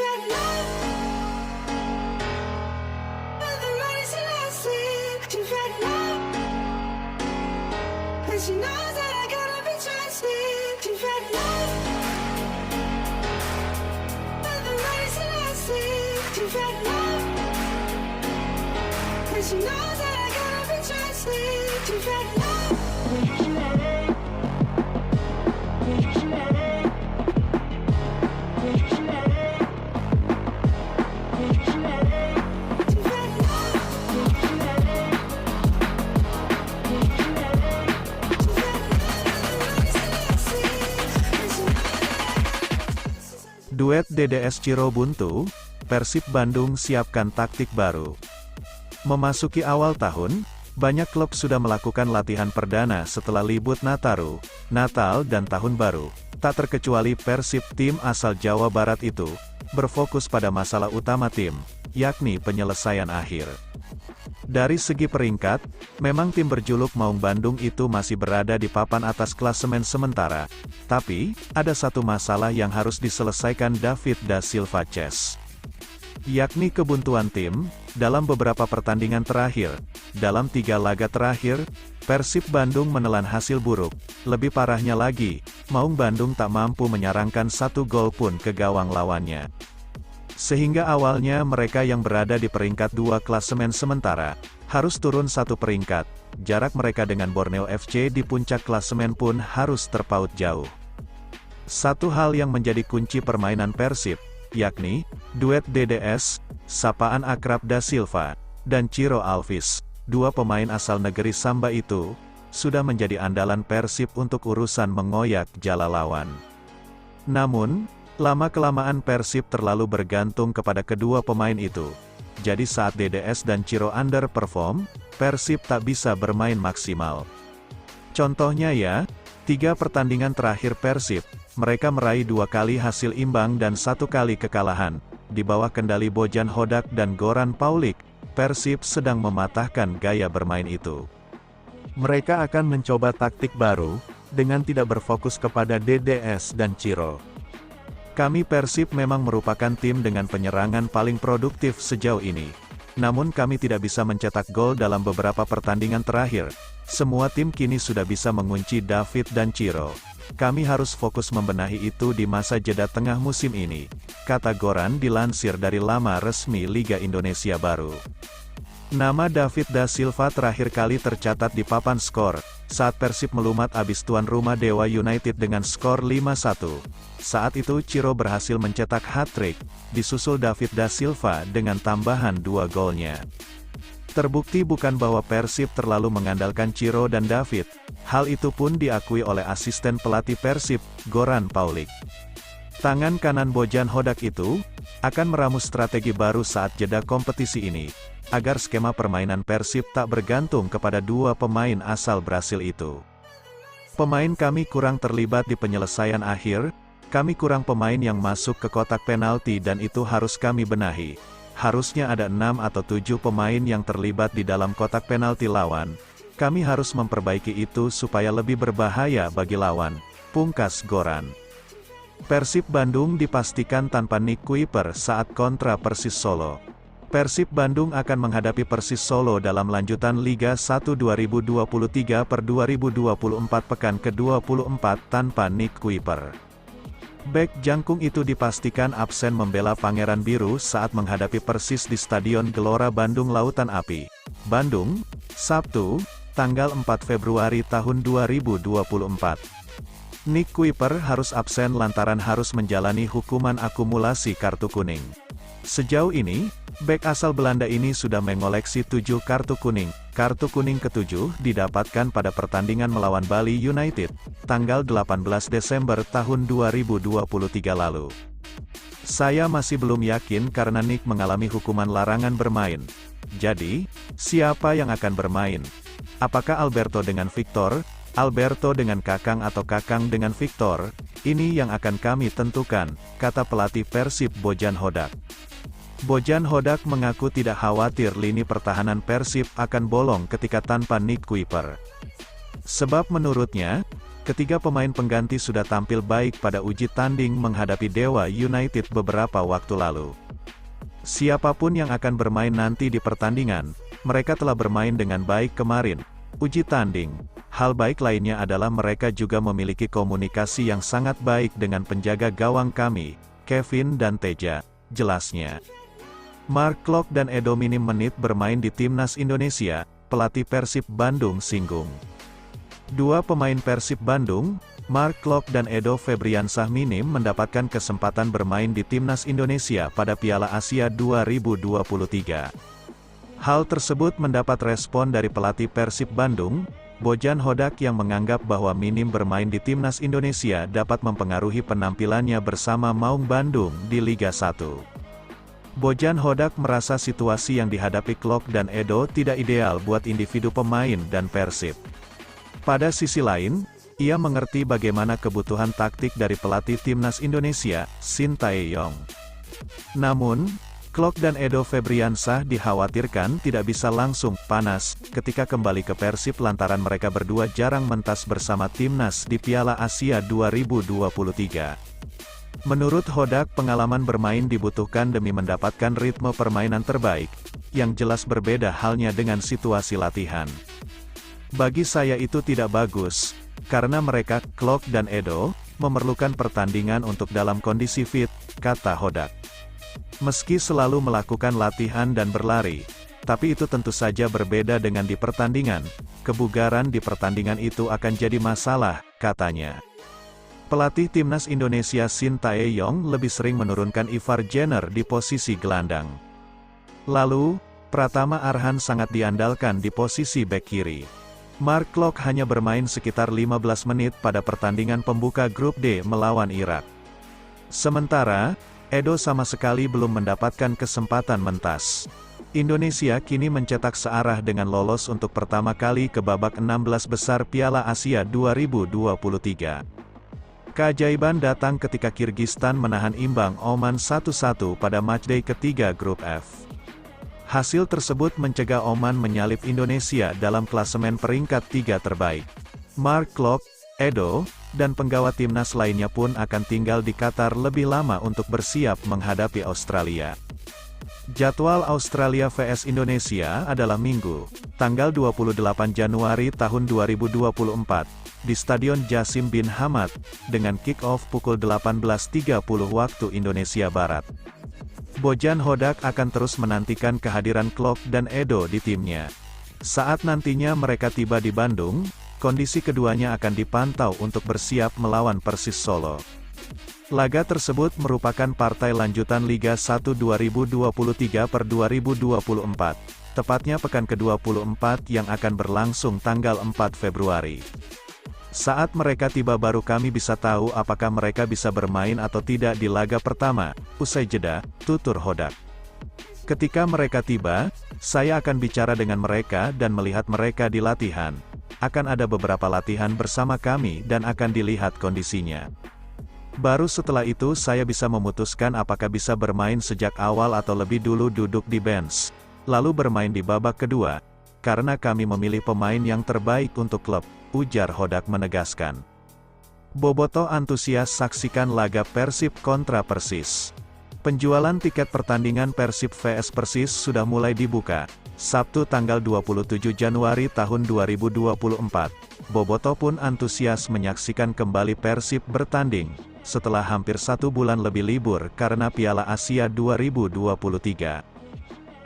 had love, but the money's elastic. You've had love, and she knows that I gotta be trusted. You've had love, but the money's elastic. You've had love, and she knows that I gotta be trusted. You've had love. Duet DDS Ciro buntu, Persib Bandung siapkan taktik baru. Memasuki awal tahun, banyak klub sudah melakukan latihan perdana setelah libur Nataru, Natal dan Tahun Baru. Tak terkecuali Persib, tim asal Jawa Barat itu, berfokus pada masalah utama tim, yakni penyelesaian akhir. Dari segi peringkat, memang tim berjuluk Maung Bandung itu masih berada di papan atas klasemen sementara, tapi, ada satu masalah yang harus diselesaikan David da Silva Ces, yakni kebuntuan tim, dalam beberapa pertandingan terakhir. Dalam 3 laga terakhir, Persib Bandung menelan hasil buruk. Lebih parahnya lagi, Maung Bandung tak mampu menyarangkan 1 gol pun ke gawang lawannya. Sehingga awalnya mereka yang berada di peringkat 2 klasemen sementara, harus turun 1 peringkat. Jarak mereka dengan Borneo FC di puncak klasemen pun harus terpaut jauh. Satu hal yang menjadi kunci permainan Persib, yakni, duet DDS, sapaan akrab da Silva, dan Ciro Alves, 2 pemain asal negeri Samba itu, sudah menjadi andalan Persib untuk urusan mengoyak jala lawan. Namun, lama-kelamaan Persib terlalu bergantung kepada kedua pemain itu. Jadi saat DDS dan Ciro underperform, Persib tak bisa bermain maksimal. Contohnya ya, 3 pertandingan terakhir Persib, mereka meraih 2 kali hasil imbang dan 1 kali kekalahan. Di bawah kendali Bojan Hodak dan Goran Paulik, Persib sedang mematahkan gaya bermain itu. Mereka akan mencoba taktik baru, dengan tidak berfokus kepada DDS dan Ciro. Kami Persib memang merupakan tim dengan penyerangan paling produktif sejauh ini. Namun kami tidak bisa mencetak gol dalam beberapa pertandingan terakhir. Semua tim kini sudah bisa mengunci David dan Ciro. Kami harus fokus membenahi itu di masa jeda tengah musim ini, kata Goran dilansir dari laman resmi Liga Indonesia Baru. Nama David da Silva terakhir kali tercatat di papan skor, saat Persib melumat abis tuan rumah Dewa United dengan skor 5-1. Saat itu Ciro berhasil mencetak hat-trick, disusul David da Silva dengan tambahan 2 golnya. Terbukti bukan bahwa Persib terlalu mengandalkan Ciro dan David, hal itu pun diakui oleh asisten pelatih Persib, Goran Paulik. Tangan kanan Bojan Hodak itu, akan meramu strategi baru saat jeda kompetisi ini, agar skema permainan Persib tak bergantung kepada 2 pemain asal Brasil itu. Pemain kami kurang terlibat di penyelesaian akhir, kami kurang pemain yang masuk ke kotak penalti dan itu harus kami benahi. Harusnya ada 6 atau 7 pemain yang terlibat di dalam kotak penalti lawan. Kami harus memperbaiki itu supaya lebih berbahaya bagi lawan, pungkas Goran. Persib Bandung dipastikan tanpa Nick Kuiper saat kontra Persis Solo. Persib Bandung akan menghadapi Persis Solo dalam lanjutan Liga 1 2023 per 2024 pekan ke-24 tanpa Nick Kuiper. Bek jangkung itu dipastikan absen membela Pangeran Biru saat menghadapi Persis di Stadion Gelora Bandung Lautan Api, Bandung, Sabtu, tanggal 4 Februari tahun 2024. Nick Kuiper harus absen lantaran harus menjalani hukuman akumulasi kartu kuning. Sejauh ini, bek asal Belanda ini sudah mengoleksi 7 kartu kuning. Kartu kuning ke-7 didapatkan pada pertandingan melawan Bali United, tanggal 18 Desember tahun 2023 lalu. Saya masih belum yakin karena Nick mengalami hukuman larangan bermain. Jadi, siapa yang akan bermain? Apakah Alberto dengan Victor, Alberto dengan Kakang atau Kakang dengan Victor? Ini yang akan kami tentukan, kata pelatih Persib Bojan Hodak. Bojan Hodak mengaku tidak khawatir lini pertahanan Persib akan bolong ketika tanpa Nick Kuiper. Sebab menurutnya, Ketiga pemain pengganti sudah tampil baik pada uji tanding menghadapi Dewa United beberapa waktu lalu. Siapapun yang akan bermain nanti di pertandingan, mereka telah bermain dengan baik kemarin. Uji tanding. Hal baik lainnya adalah mereka juga memiliki komunikasi yang sangat baik dengan penjaga gawang kami, Kevin dan Teja, jelasnya. Mark Klok dan Edo minim menit bermain di Timnas Indonesia, pelatih Persib Bandung singgung. Dua pemain Persib Bandung, Mark Klok dan Edo Febriansah minim mendapatkan kesempatan bermain di Timnas Indonesia pada Piala Asia 2023. Hal tersebut mendapat respon dari pelatih Persib Bandung, Bojan Hodak yang menganggap bahwa minim bermain di Timnas Indonesia dapat mempengaruhi penampilannya bersama Maung Bandung di Liga 1. Bojan Hodak merasa situasi yang dihadapi Klok dan Edo tidak ideal buat individu pemain dan Persib. Pada sisi lain, ia mengerti bagaimana kebutuhan taktik dari pelatih Timnas Indonesia, Shin Tae-yong. Namun, Klok dan Edo Febriansah dikhawatirkan tidak bisa langsung panas ketika kembali ke Persib lantaran mereka berdua jarang mentas bersama Timnas di Piala Asia 2023. Menurut Hodak, pengalaman bermain dibutuhkan demi mendapatkan ritme permainan terbaik, yang jelas berbeda halnya dengan situasi latihan. Bagi saya itu tidak bagus, karena mereka, Klok dan Edo, memerlukan pertandingan untuk dalam kondisi fit, kata Hodak. Meski selalu melakukan latihan dan berlari, tapi itu tentu saja berbeda dengan di pertandingan. Kebugaran di pertandingan itu akan jadi masalah, katanya. Pelatih Timnas Indonesia Shin Tae-yong lebih sering menurunkan Ivar Jenner di posisi gelandang. Lalu, Pratama Arhan sangat diandalkan di posisi bek kiri. Mark Klok hanya bermain sekitar 15 menit pada pertandingan pembuka grup D melawan Irak. Sementara, Edo sama sekali belum mendapatkan kesempatan mentas. Indonesia kini mencetak searah dengan lolos untuk pertama kali ke babak 16 besar Piala Asia 2023. Keajaiban datang ketika Kirgistan menahan imbang Oman 1-1 pada matchday ketiga grup F. Hasil tersebut mencegah Oman menyalip Indonesia dalam klasemen peringkat 3 terbaik. Mark Klok, Edo, dan penggawa timnas lainnya pun akan tinggal di Qatar lebih lama untuk bersiap menghadapi Australia. Jadwal Australia vs Indonesia adalah Minggu, tanggal 28 Januari tahun 2024, di Stadion Jasim bin Hamad, dengan kick-off pukul 18.30 waktu Indonesia Barat. Bojan Hodak akan terus menantikan kehadiran Klok dan Edo di timnya. Saat nantinya mereka tiba di Bandung, kondisi keduanya akan dipantau untuk bersiap melawan Persis Solo. Laga tersebut merupakan partai lanjutan Liga 1 2023/2024, tepatnya pekan ke-24 yang akan berlangsung tanggal 4 Februari. Saat mereka tiba baru kami bisa tahu apakah mereka bisa bermain atau tidak di laga pertama, usai jeda, tutur Hodak. Ketika mereka tiba, saya akan bicara dengan mereka dan melihat mereka di latihan. Akan ada beberapa latihan bersama kami dan akan dilihat kondisinya. Baru setelah itu saya bisa memutuskan apakah bisa bermain sejak awal atau lebih dulu duduk di bench, lalu bermain di babak kedua, karena kami memilih pemain yang terbaik untuk klub, ujar Hodak menegaskan. Bobotoh antusias saksikan laga Persib kontra Persis. Penjualan tiket pertandingan Persib vs Persis sudah mulai dibuka. Sabtu tanggal 27 Januari tahun 2024, Bobotoh pun antusias menyaksikan kembali Persib bertanding, setelah hampir 1 bulan lebih libur karena Piala Asia 2023.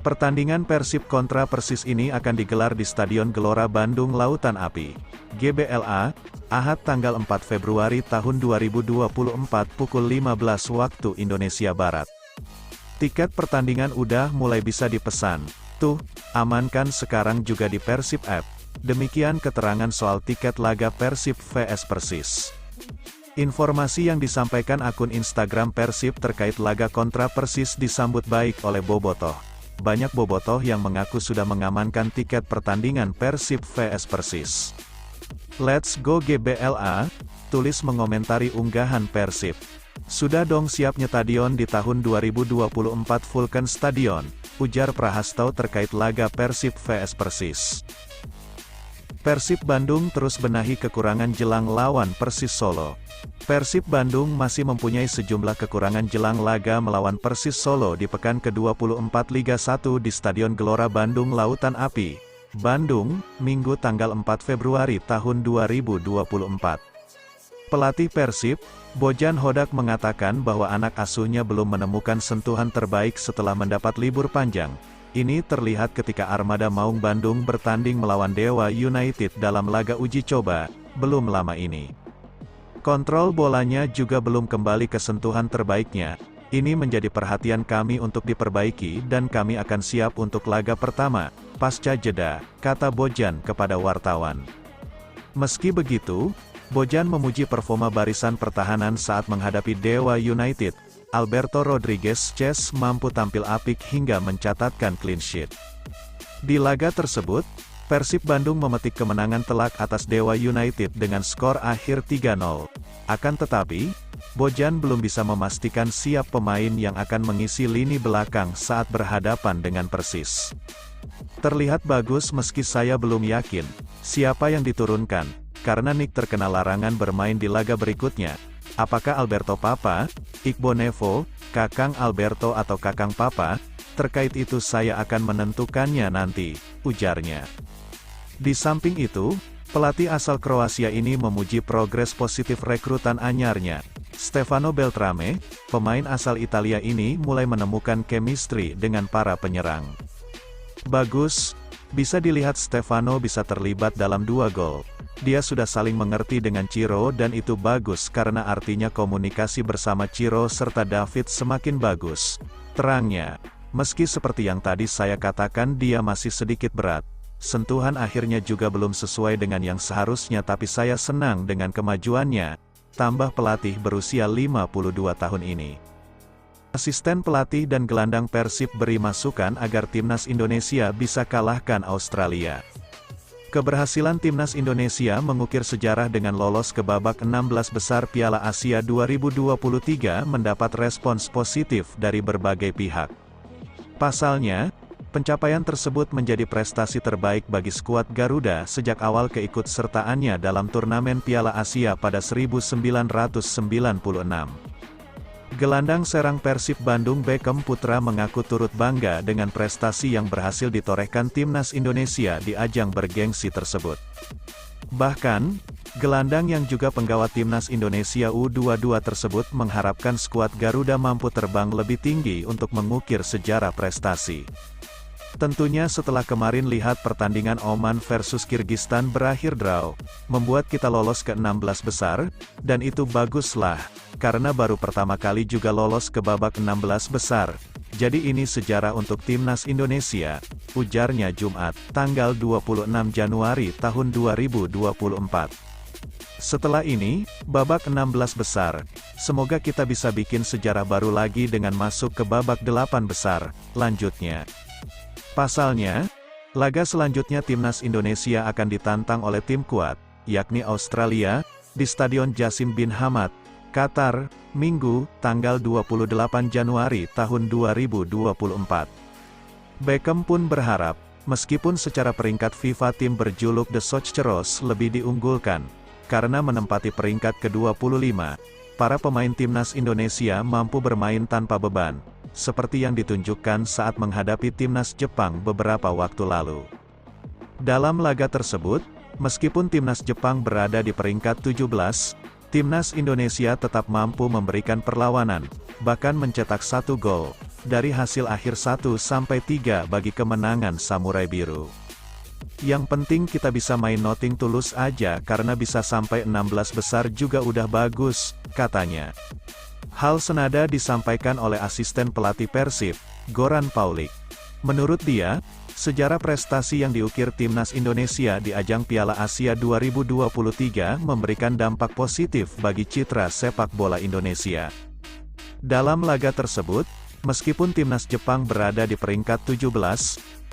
Pertandingan Persib kontra Persis ini akan digelar di Stadion Gelora Bandung Lautan Api, GBLA, Ahad tanggal 4 Februari tahun 2024 pukul 15 waktu Indonesia Barat. Tiket pertandingan udah mulai bisa dipesan. Tuh, amankan sekarang juga di Persib App. Demikian keterangan soal tiket laga Persib vs Persis. Informasi yang disampaikan akun Instagram Persib terkait laga kontra Persis disambut baik oleh Bobotoh. Banyak Bobotoh yang mengaku sudah mengamankan tiket pertandingan Persib vs Persis. Let's go GBLA, tulis mengomentari unggahan Persib. Sudah dong siap nyetadion di tahun 2024 Vulcan Stadion, ujar Prahasto terkait laga Persib vs Persis. Persib Bandung terus benahi kekurangan jelang lawan Persis Solo. Persib Bandung masih mempunyai sejumlah kekurangan jelang laga melawan Persis Solo di pekan ke-24 Liga 1 di Stadion Gelora Bandung Lautan Api, Bandung, Minggu tanggal 4 Februari tahun 2024. Pelatih Persib, Bojan Hodak mengatakan bahwa anak asuhnya belum menemukan sentuhan terbaik setelah mendapat libur panjang. Ini terlihat ketika Armada Maung Bandung bertanding melawan Dewa United dalam laga uji coba, belum lama ini. Kontrol bolanya juga belum kembali ke sentuhan terbaiknya. Ini menjadi perhatian kami untuk diperbaiki dan kami akan siap untuk laga pertama, pasca jeda, kata Bojan kepada wartawan. Meski begitu, Bojan memuji performa barisan pertahanan saat menghadapi Dewa United. Alberto Rodriguez Ces mampu tampil apik hingga mencatatkan clean sheet. Di laga tersebut, Persib Bandung memetik kemenangan telak atas Dewa United dengan skor akhir 3-0. Akan tetapi, Bojan belum bisa memastikan siap pemain yang akan mengisi lini belakang saat berhadapan dengan Persis. Terlihat bagus meski saya belum yakin siapa yang diturunkan, karena Nick terkena larangan bermain di laga berikutnya. Apakah Alberto Papa, Iqbal Nevo, Kakang Alberto atau Kakang Papa? Terkait itu saya akan menentukannya nanti, ujarnya. Di samping itu, pelatih asal Kroasia ini memuji progres positif rekrutan anyarnya. Stefano Beltrame, pemain asal Italia ini mulai menemukan chemistry dengan para penyerang. Bagus, bisa dilihat Stefano bisa terlibat dalam 2 gol. Dia sudah saling mengerti dengan Ciro dan itu bagus karena artinya komunikasi bersama Ciro serta David semakin bagus. Terangnya, meski seperti yang tadi saya katakan dia masih sedikit berat. Sentuhan akhirnya juga belum sesuai dengan yang seharusnya tapi saya senang dengan kemajuannya, tambah pelatih berusia 52 tahun ini. Asisten pelatih dan gelandang Persib beri masukan agar timnas Indonesia bisa kalahkan Australia. Keberhasilan timnas Indonesia mengukir sejarah dengan lolos ke babak 16 besar Piala Asia 2023 mendapat respons positif dari berbagai pihak. Pasalnya, pencapaian tersebut menjadi prestasi terbaik bagi skuad Garuda sejak awal keikutsertaannya dalam turnamen Piala Asia pada 1996. Gelandang serang Persib Bandung Beckham Putra mengaku turut bangga dengan prestasi yang berhasil ditorehkan timnas Indonesia di ajang bergengsi tersebut. Bahkan, gelandang yang juga penggawa timnas Indonesia U22 tersebut mengharapkan skuad Garuda mampu terbang lebih tinggi untuk mengukir sejarah prestasi. Tentunya setelah kemarin lihat pertandingan Oman versus Kirgistan berakhir draw, membuat kita lolos ke 16 besar, dan itu baguslah, karena baru pertama kali juga lolos ke babak 16 besar. Jadi ini sejarah untuk timnas Indonesia, ujarnya Jumat, tanggal 26 Januari tahun 2024. Setelah ini, babak 16 besar, semoga kita bisa bikin sejarah baru lagi dengan masuk ke babak 8 besar, lanjutnya. Pasalnya, laga selanjutnya timnas Indonesia akan ditantang oleh tim kuat, yakni Australia, di Stadion Jassim bin Hamad, Qatar, Minggu, tanggal 28 Januari tahun 2024. Beckham pun berharap, meskipun secara peringkat FIFA tim berjuluk The Socceroos lebih diunggulkan, karena menempati peringkat ke-25, para pemain timnas Indonesia mampu bermain tanpa beban, seperti yang ditunjukkan saat menghadapi timnas Jepang beberapa waktu lalu. Dalam laga tersebut, meskipun timnas Jepang berada di peringkat 17, timnas Indonesia tetap mampu memberikan perlawanan, bahkan mencetak 1 gol, dari hasil akhir 1-3 bagi kemenangan Samurai Biru. Yang penting kita bisa main nothing tulus aja karena bisa sampai 16 besar juga udah bagus, katanya. Hal senada disampaikan oleh asisten pelatih Persib, Goran Paulik. Menurut dia, sejarah prestasi yang diukir timnas Indonesia di ajang Piala Asia 2023 memberikan dampak positif bagi citra sepak bola Indonesia. Dalam laga tersebut, meskipun timnas Jepang berada di peringkat 17,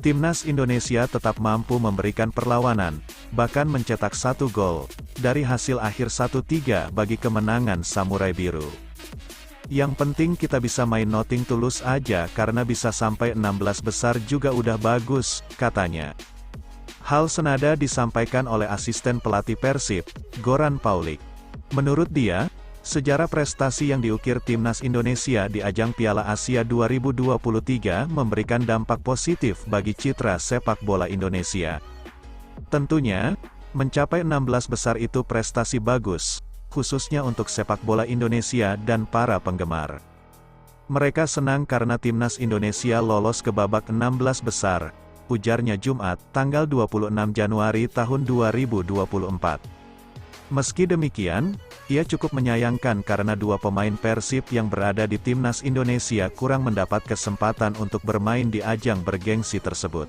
timnas Indonesia tetap mampu memberikan perlawanan, bahkan mencetak 1 gol, dari hasil akhir 1-3 bagi kemenangan Samurai Biru. Yang penting kita bisa main nothing tulus aja karena bisa sampai 16 besar juga udah bagus, katanya. Hal senada disampaikan oleh asisten pelatih Persib, Goran Paulik. Menurut dia, sejarah prestasi yang diukir timnas Indonesia di ajang Piala Asia 2023 memberikan dampak positif bagi citra sepak bola Indonesia. Tentunya, mencapai 16 besar itu prestasi bagus, khususnya untuk sepak bola Indonesia dan para penggemar. Mereka senang karena timnas Indonesia lolos ke babak 16 besar, ujarnya Jumat, tanggal 26 Januari tahun 2024. Meski demikian, ia cukup menyayangkan karena dua pemain Persib yang berada di timnas Indonesia kurang mendapat kesempatan untuk bermain di ajang bergengsi tersebut.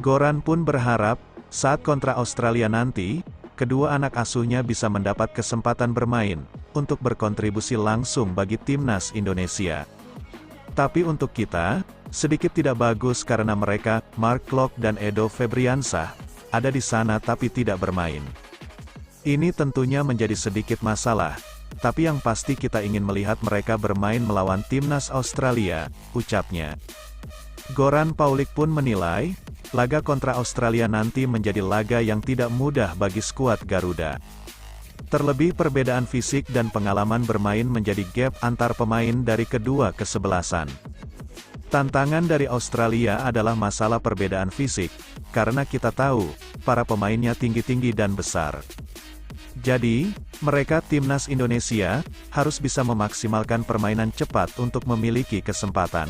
Goran pun berharap, saat kontra Australia nanti, kedua anak asuhnya bisa mendapat kesempatan bermain, untuk berkontribusi langsung bagi timnas Indonesia. Tapi untuk kita, sedikit tidak bagus karena mereka, Mark Klok dan Edo Febriansah, ada di sana tapi tidak bermain. Ini tentunya menjadi sedikit masalah, tapi yang pasti kita ingin melihat mereka bermain melawan timnas Australia, ucapnya. Goran Paulik pun menilai, laga kontra Australia nanti menjadi laga yang tidak mudah bagi skuad Garuda. Terlebih perbedaan fisik dan pengalaman bermain menjadi gap antar pemain dari kedua kesebelasan. Tantangan dari Australia adalah masalah perbedaan fisik, karena kita tahu, para pemainnya tinggi-tinggi dan besar. Jadi, mereka timnas Indonesia, harus bisa memaksimalkan permainan cepat untuk memiliki kesempatan.